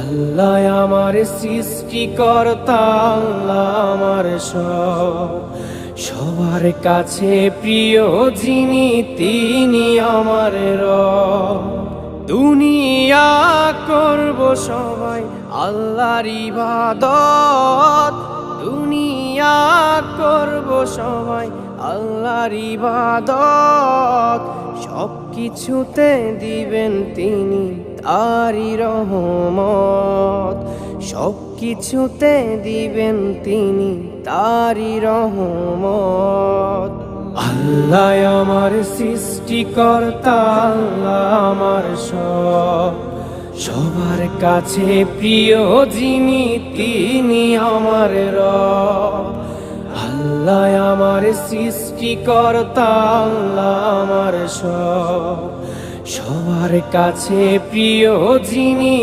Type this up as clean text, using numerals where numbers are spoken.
আল্লাহ আমার সৃষ্টিকর্তা, আল্লাহ আমার সব, সবার কাছে প্রিয় যিনি তিনি আমার রব। দুনিয়া করব সবাই আল্লাহর ইবাদত, দুনিয়া করব সবাই আল্লাহর ইবাদত, সব কিছুতে দিবেন তিনি তারি রহমত, সব কিছুতে দিবেন তিনি তারি রহমত। আল্লাহ আমার সৃষ্টিকর্তা, আল্লাহ আমার সব, সবার কাছে প্রিয় যিনি তিনি আমার রব। আল্লাহ আমার সৃষ্টিকর্তা, আল্লাহ আমার সব, সবার কাছে প্রিয় যিনি